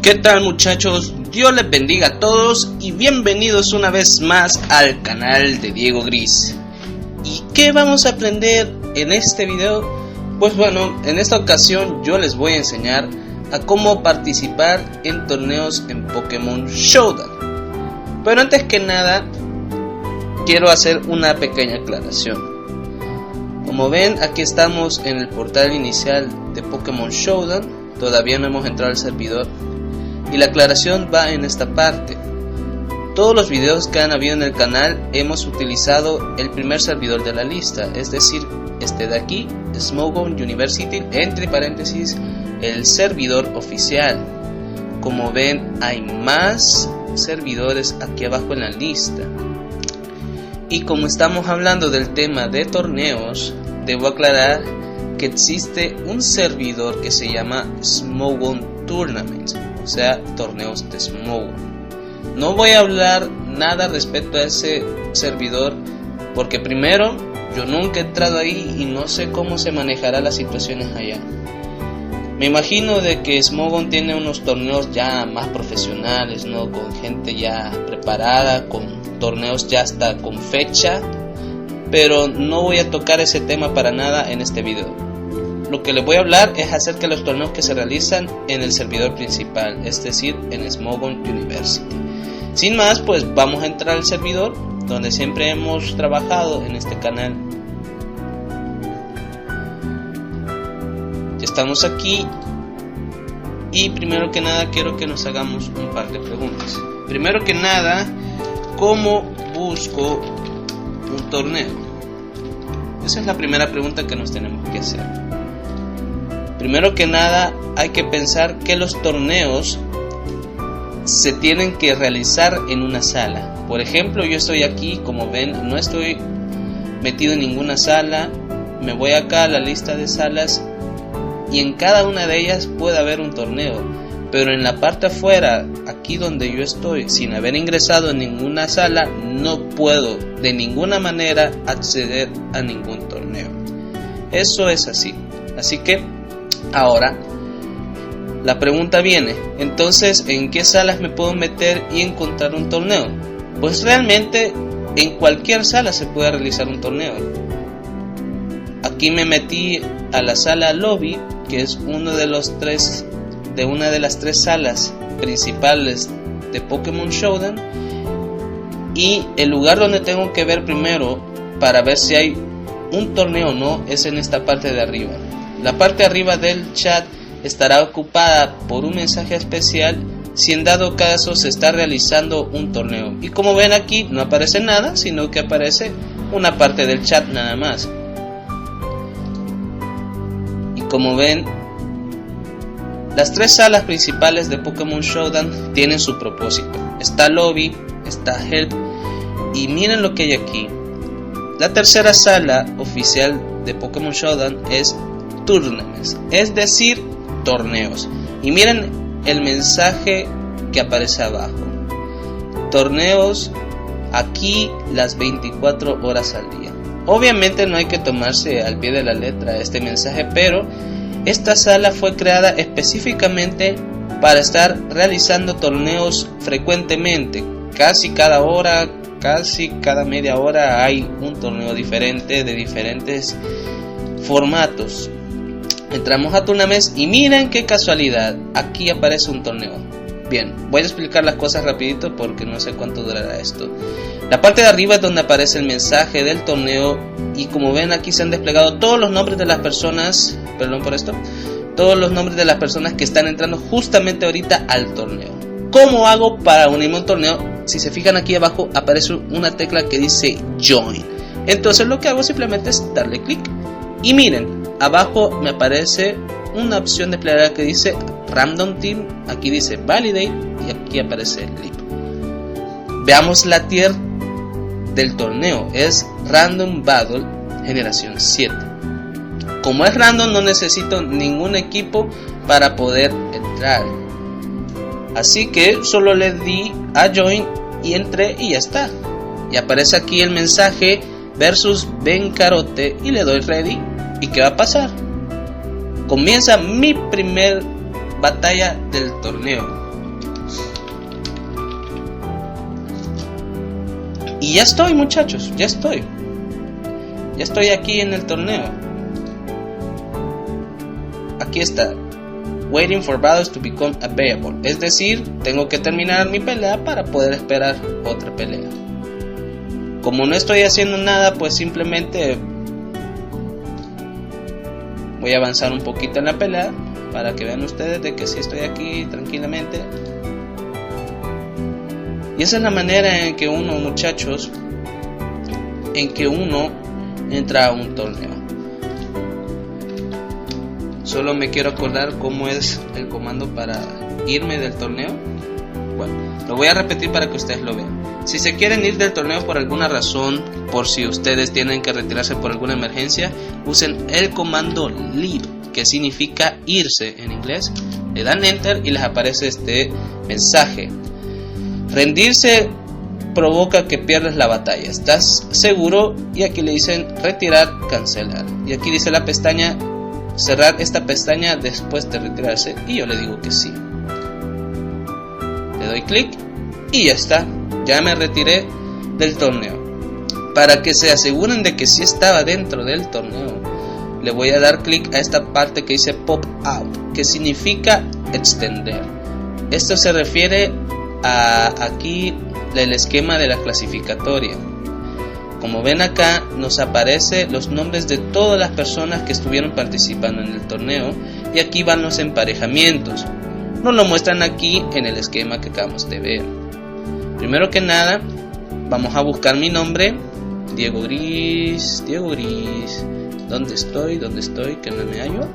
¿Qué tal, muchachos? Dios les bendiga a todos y bienvenidos una vez más al canal de Diego Gris. ¿Y qué vamos a aprender en este video? Pues bueno, en esta ocasión yo les voy a enseñar a cómo participar en torneos en Pokémon Showdown. Pero antes que nada, quiero hacer una pequeña aclaración. Como ven, aquí estamos en el portal inicial de Pokémon Showdown. Todavía no hemos entrado al servidor. Y la aclaración va en esta parte. Todos los videos que han habido en el canal hemos utilizado el primer servidor de la lista, es decir, este de aquí, Smogon University, entre paréntesis, el servidor oficial. Como ven, hay más servidores aquí abajo en la lista. Y como estamos hablando del tema de torneos, debo aclarar que existe un servidor que se llama Smogon Tournament, o sea, torneos de Smogon. No voy a hablar nada respecto a ese servidor porque primero, yo nunca he entrado ahí y no sé cómo se manejará las situaciones allá. Me imagino de que Smogon tiene unos torneos ya más profesionales, ¿no? Con gente ya preparada, con torneos ya hasta con fecha, pero no voy a tocar ese tema para nada en este video. Lo que les voy a hablar es acerca de los torneos que se realizan en el servidor principal, es decir, en Smogon University. Sin más, pues vamos a entrar al servidor donde siempre hemos trabajado en este canal. Ya estamos aquí y primero que nada quiero que nos hagamos un par de preguntas. Primero que nada, ¿cómo busco un torneo? Esa es la primera pregunta que nos tenemos que hacer. Primero que nada, hay que pensar que los torneos se tienen que realizar en una sala. Por ejemplo, yo estoy aquí, como ven, no estoy metido en ninguna sala. Me voy acá a la lista de salas y en cada una de ellas puede haber un torneo. Pero en la parte afuera, aquí donde yo estoy, sin haber ingresado en ninguna sala, no puedo de ninguna manera acceder a ningún torneo. Eso es así. Así que ahora la pregunta viene, entonces, ¿en qué salas me puedo meter y encontrar un torneo? Pues realmente en cualquier sala se puede realizar un torneo. Aquí me metí a la sala lobby, que es una de las tres salas principales de Pokémon Showdown, y el lugar donde tengo que ver primero para ver si hay un torneo o no es en esta parte de arriba. La parte de arriba del chat estará ocupada por un mensaje especial si en dado caso se está realizando un torneo. Y como ven aquí no aparece nada, sino que aparece una parte del chat nada más. Y como ven, las tres salas principales de Pokémon Showdown tienen su propósito. Está Lobby, está Help y miren lo que hay aquí. La tercera sala oficial de Pokémon Showdown es Tournaments, es decir, torneos. Y miren el mensaje que aparece abajo: torneos aquí las 24 horas al día. Obviamente no hay que tomarse al pie de la letra este mensaje, pero esta sala fue creada específicamente para estar realizando torneos frecuentemente. Casi cada hora, casi cada media hora hay un torneo diferente de diferentes formatos. Entramos a Tournaments y miren qué casualidad, aquí aparece un torneo. Bien, voy a explicar las cosas rapidito porque no sé cuánto durará esto. La parte de arriba es donde aparece el mensaje del torneo y como ven aquí se han desplegado todos los nombres de las personas, perdón por esto, todos los nombres de las personas que están entrando justamente ahorita al torneo. ¿Cómo hago para unirme a un torneo? Si se fijan aquí abajo aparece una tecla que dice Join. Entonces lo que hago simplemente es darle clic y miren, abajo me aparece una opción desplegada que dice Random Team, aquí dice Validate y aquí aparece el clip. Veamos la tier del torneo, es Random Battle Generación 7. Como es random no necesito ningún equipo para poder entrar, así que solo le di a Join y entré y ya está. Y aparece aquí el mensaje versus Ben Carote y le doy Ready. ¿Y qué va a pasar? Comienza mi primer batalla del torneo. Y ya estoy, muchachos, ya estoy aquí en el torneo. Aquí está, waiting for battles to become available, es decir, tengo que terminar mi pelea para poder esperar otra pelea. Como no estoy haciendo nada, pues simplemente voy a avanzar un poquito en la pelea para que vean ustedes de que sí estoy aquí tranquilamente. Y esa es la manera en que uno, muchachos, entra a un torneo. Solo me quiero acordar cómo es el comando para irme del torneo. Bueno, lo voy a repetir para que ustedes lo vean. Si se quieren ir del torneo por alguna razón, por si ustedes tienen que retirarse por alguna emergencia, usen el comando leave, que significa irse en inglés. Le dan enter y les aparece este mensaje: rendirse provoca que pierdas la batalla, ¿estás seguro? Y aquí le dicen retirar, cancelar. Y aquí dice la pestaña, cerrar esta pestaña después de retirarse, y yo le digo que sí. Le doy clic y ya está, ya me retiré del torneo. Para que se aseguren de que sí estaba dentro del torneo, le voy a dar clic a esta parte que dice pop out, que significa extender. Esto se refiere a aquí el esquema de la clasificatoria. Como ven acá nos aparece los nombres de todas las personas que estuvieron participando en el torneo, y aquí van los emparejamientos. Nos lo muestran aquí en el esquema que acabamos de ver. Primero que nada vamos a buscar mi nombre, Diego Gris. ¿Dónde estoy? Que no me hallo.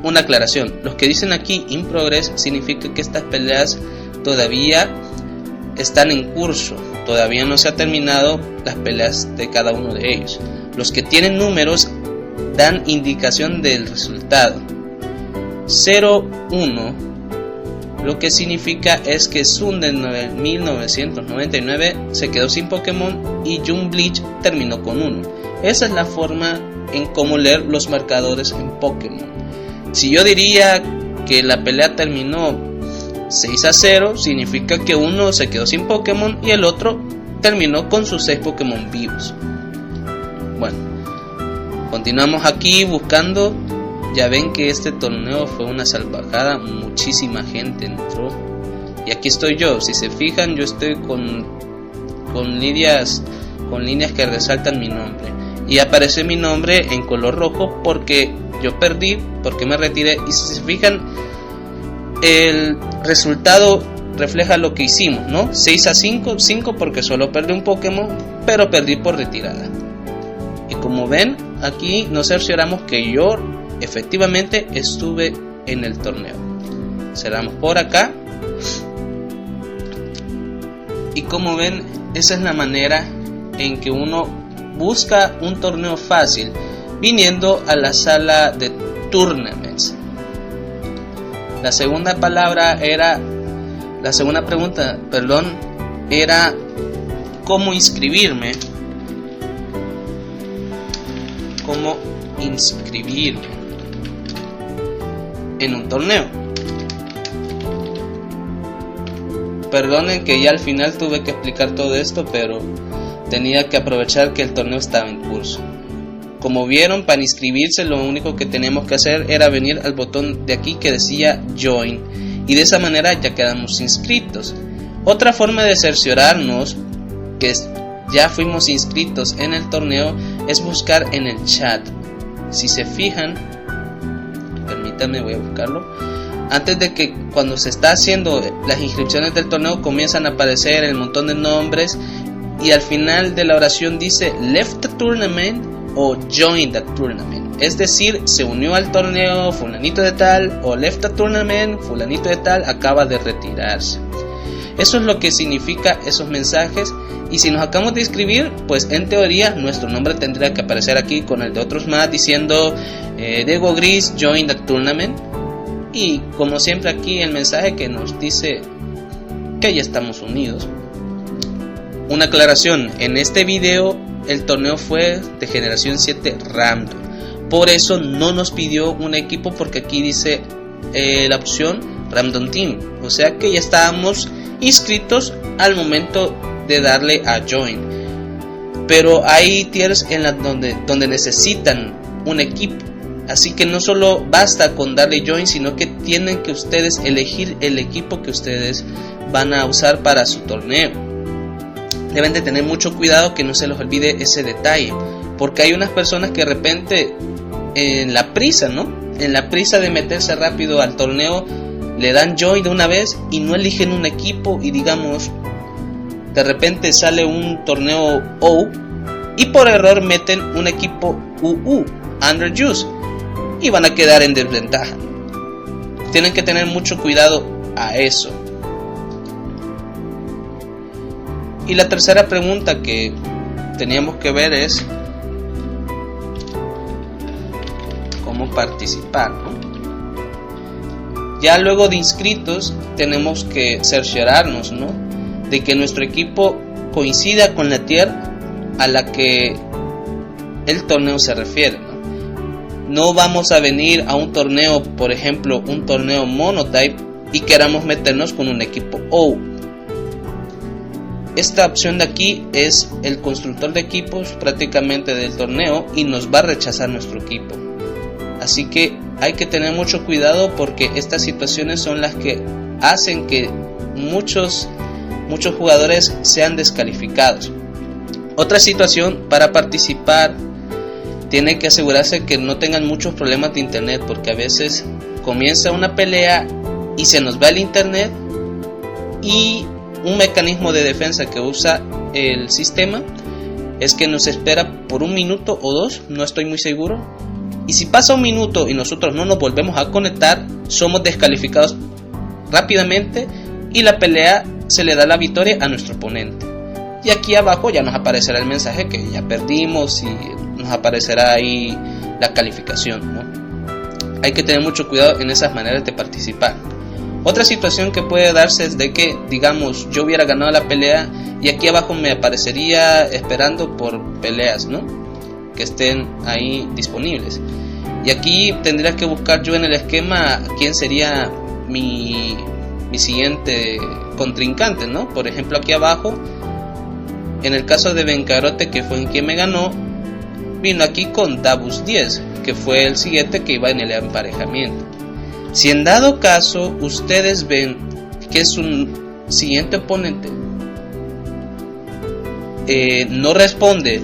Una aclaración, los que dicen aquí in progress significa que estas peleas todavía están en curso, todavía no se ha terminado las peleas de cada uno de ellos. Los que tienen números dan indicación del resultado. 0-1 lo que significa es que Sun de 1999 se quedó sin Pokémon y June Bleach terminó con 1. Esa es la forma en cómo leer los marcadores en Pokémon. Si yo diría que la pelea terminó 6-0, significa que uno se quedó sin Pokémon y el otro terminó con sus 6 Pokémon vivos. Bueno, continuamos aquí buscando. Ya ven que este torneo fue una salvajada, muchísima gente entró. Y aquí estoy yo, si se fijan yo estoy con líneas que resaltan mi nombre. Y aparece mi nombre en color rojo porque yo perdí, porque me retiré. Y si se fijan, el resultado refleja lo que hicimos, ¿no? 6-5, 5 porque solo perdí un Pokémon, pero perdí por retirada. Y como ven, aquí nos cercioramos que yo efectivamente estuve en el torneo. Cerramos por acá. Y como ven, esa es la manera en que uno busca un torneo fácil viniendo a la sala de tournaments. La segunda pregunta era cómo inscribirme en un torneo. Perdonen que ya al final tuve que explicar todo esto, pero tenía que aprovechar que el torneo estaba en curso. Como vieron, para inscribirse lo único que teníamos que hacer era venir al botón de aquí que decía Join, y de esa manera ya quedamos inscritos. Otra forma de cerciorarnos que ya fuimos inscritos en el torneo es buscar en el chat. Si se fijan, permítanme, voy a buscarlo. Antes de que cuando se está haciendo las inscripciones del torneo comienzan a aparecer el montón de nombres, y al final de la oración dice left the tournament o join the tournament, es decir, se unió al torneo fulanito de tal, o left the tournament, fulanito de tal acaba de retirarse. Eso es lo que significa esos mensajes. Y si nos acabamos de inscribir, pues en teoría nuestro nombre tendría que aparecer aquí con el de otros más diciendo Diego Gris join the tournament. Y como siempre aquí el mensaje que nos dice que ya estamos unidos. Una aclaración, en este video el torneo fue de generación 7 random, por eso no nos pidió un equipo, porque aquí dice la opción random team, o sea que ya estábamos inscritos al momento de darle a join. Pero hay tiers en donde necesitan un equipo, así que no solo basta con darle join, sino que tienen que ustedes elegir el equipo que ustedes van a usar para su torneo. Deben de tener mucho cuidado que no se les olvide ese detalle, porque hay unas personas que de repente en la prisa, en la prisa de meterse rápido al torneo, le dan join de una vez y no eligen un equipo, y digamos de repente sale un torneo O y por error meten un equipo UU, Underused, y van a quedar en desventaja. Tienen que tener mucho cuidado a eso. Y la tercera pregunta que teníamos que ver es cómo participar, Ya luego de inscritos tenemos que cerciorarnos, de que nuestro equipo coincida con la tier a la que el torneo se refiere. No vamos a venir a un torneo, por ejemplo, un torneo Monotype, y queramos meternos con un equipo O. Esta opción de aquí es el constructor de equipos prácticamente del torneo y nos va a rechazar nuestro equipo. Así que hay que tener mucho cuidado, porque estas situaciones son las que hacen que muchos jugadores sean descalificados. Otra situación: para participar tiene que asegurarse que no tengan muchos problemas de internet, porque a veces comienza una pelea y se nos va el internet, y un mecanismo de defensa que usa el sistema es que nos espera por 1 minuto o 2, no estoy muy seguro, y si pasa 1 minuto y nosotros no nos volvemos a conectar, somos descalificados rápidamente y la pelea se le da la victoria a nuestro oponente. Y aquí abajo ya nos aparecerá el mensaje que ya perdimos y nos aparecerá ahí la calificación, Hay que tener mucho cuidado en esas maneras de participar. Otra situación que puede darse es de que, digamos, yo hubiera ganado la pelea y aquí abajo me aparecería esperando por peleas, que estén ahí disponibles. Y aquí tendría que buscar yo en el esquema quién sería mi siguiente contrincante, Por ejemplo, aquí abajo, en el caso de Bencarote, que fue en quien me ganó, vino aquí con Dabus 10, que fue el siguiente que iba en el emparejamiento. Si en dado caso ustedes ven que su siguiente oponente no responde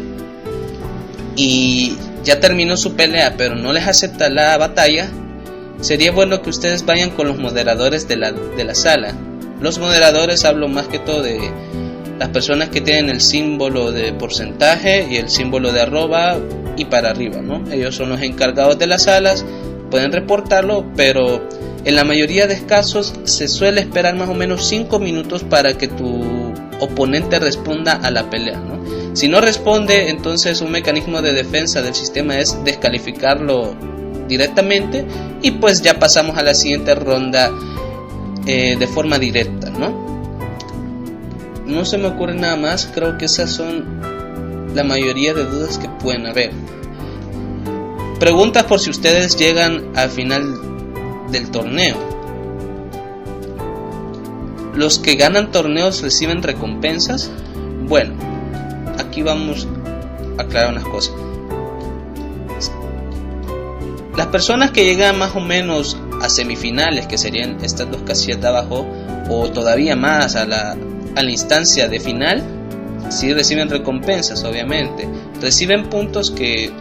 y ya terminó su pelea pero no les acepta la batalla, sería bueno que ustedes vayan con los moderadores de la sala. Los moderadores, hablo más que todo de las personas que tienen el símbolo de porcentaje y el símbolo de arroba y para arriba, Ellos son los encargados de las salas, pueden reportarlo, pero en la mayoría de casos se suele esperar más o menos 5 minutos para que tu oponente responda a la pelea, Si no responde, entonces un mecanismo de defensa del sistema es descalificarlo directamente, y pues ya pasamos a la siguiente ronda de forma directa, No se me ocurre nada más, creo que esas son la mayoría de dudas que pueden haber. Preguntas por si ustedes llegan al final del torneo. ¿Los que ganan torneos reciben recompensas? Bueno, aquí vamos a aclarar unas cosas. Las personas que llegan más o menos a semifinales, que serían estas dos casillas de abajo, o todavía más a la instancia de final, sí reciben recompensas, obviamente. Reciben puntos, que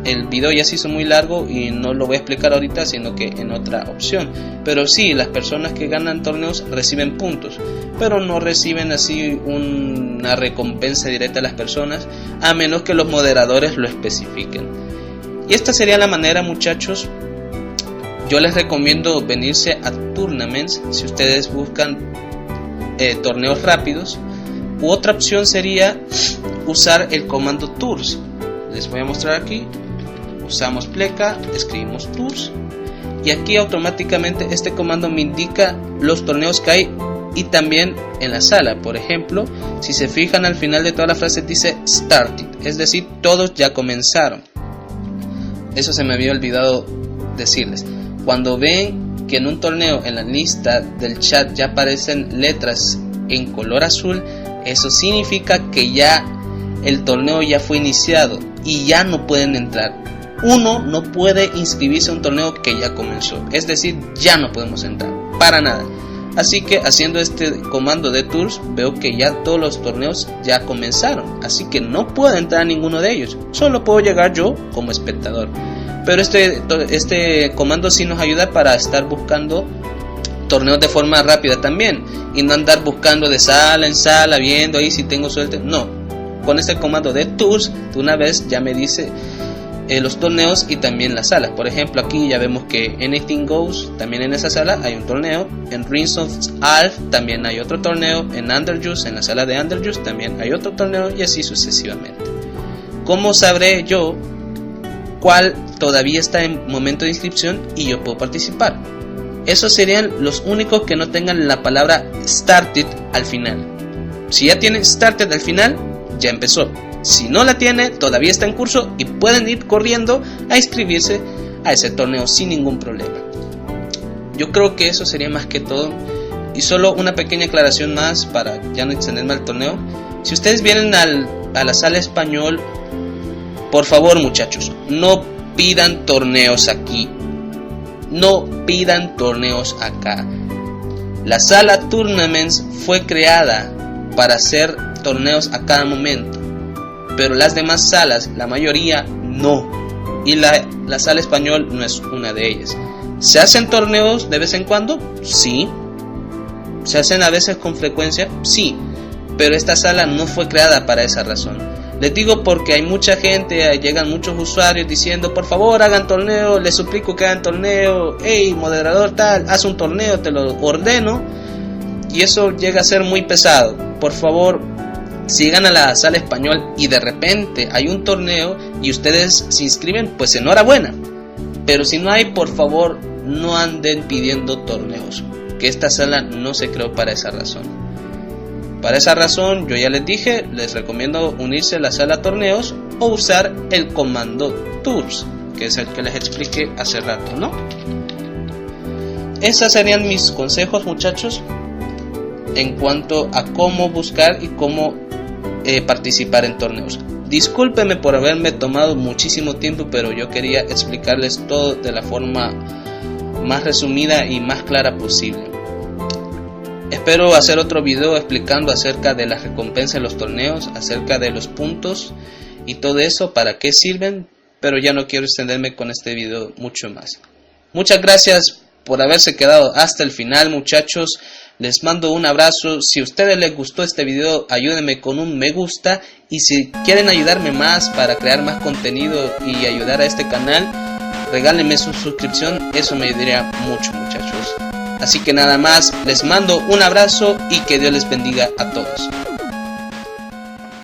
el video ya se hizo muy largo y no lo voy a explicar ahorita, sino que en otra opción. Pero sí, las personas que ganan torneos reciben puntos, pero no reciben así una recompensa directa a las personas, a menos que los moderadores lo especifiquen. Y esta sería la manera, muchachos. Yo les recomiendo venirse a Tournaments si ustedes buscan torneos rápidos. U otra opción sería usar el comando Tours. Les voy a mostrar aquí. Usamos pleca, escribimos Tours, y aquí automáticamente este comando me indica los torneos que hay y también en la sala. Por ejemplo, si se fijan, al final de toda la frase dice Started, es decir, todos ya comenzaron. Eso se me había olvidado decirles. Cuando ven que en un torneo en la lista del chat ya aparecen letras en color azul, eso significa que ya el torneo ya fue iniciado y ya no pueden entrar. Uno no puede inscribirse a un torneo que ya comenzó, es decir, ya no podemos entrar para nada. Así que haciendo este comando de tours veo que ya todos los torneos ya comenzaron, así que no puedo entrar a ninguno de ellos, solo puedo llegar yo como espectador. Pero este comando sí nos ayuda para estar buscando torneos de forma rápida también, y no andar buscando de sala en sala viendo ahí si tengo suerte. No, con este comando de tours de una vez ya me dice los torneos y también las salas. Por ejemplo, aquí ya vemos que Anything Goes, también en esa sala hay un torneo. En Rings of Alf también hay otro torneo. En Underjuice, en la sala de Underjuice también hay otro torneo, y así sucesivamente. ¿Cómo sabré yo cuál todavía está en momento de inscripción y yo puedo participar? Esos serían los únicos que no tengan la palabra Started al final. Si ya tiene Started al final, ya empezó. Si no la tiene, todavía está en curso y pueden ir corriendo a inscribirse a ese torneo sin ningún problema. Yo creo que eso sería más que todo. Y solo una pequeña aclaración más para ya no extenderme al torneo. Si ustedes vienen a la sala español, por favor muchachos, no pidan torneos aquí. No pidan torneos acá. La sala Tournaments fue creada para hacer torneos a cada momento, pero las demás salas, la mayoría, no. Y la sala español no es una de ellas. ¿Se hacen torneos de vez en cuando? Sí. ¿Se hacen a veces con frecuencia? Sí. Pero esta sala no fue creada para esa razón. Les digo porque hay mucha gente, llegan muchos usuarios diciendo, por favor hagan torneo, les suplico que hagan torneo, hey moderador tal, haz un torneo, te lo ordeno. Y eso llega a ser muy pesado. Por favor, si llegan a la sala español y de repente hay un torneo y ustedes se inscriben, pues enhorabuena. Pero si no hay, por favor, no anden pidiendo torneos, que esta sala no se creó para esa razón. Para esa razón, yo ya les dije, les recomiendo unirse a la sala torneos o usar el comando tours, que es el que les expliqué hace rato, ¿no? Esos serían mis consejos, muchachos, en cuanto a cómo buscar y cómo participar en torneos. Discúlpenme por haberme tomado muchísimo tiempo, pero yo quería explicarles todo de la forma más resumida y más clara posible. Espero hacer otro video explicando acerca de las recompensas en los torneos, acerca de los puntos y todo eso, para qué sirven, pero ya no quiero extenderme con este video mucho más. Muchas gracias por haberse quedado hasta el final, muchachos. Les mando un abrazo. Si a ustedes les gustó este video, ayúdenme con un me gusta, y si quieren ayudarme más para crear más contenido y ayudar a este canal, regálenme su suscripción, eso me ayudaría mucho, muchachos. Así que nada más, les mando un abrazo y que Dios les bendiga a todos.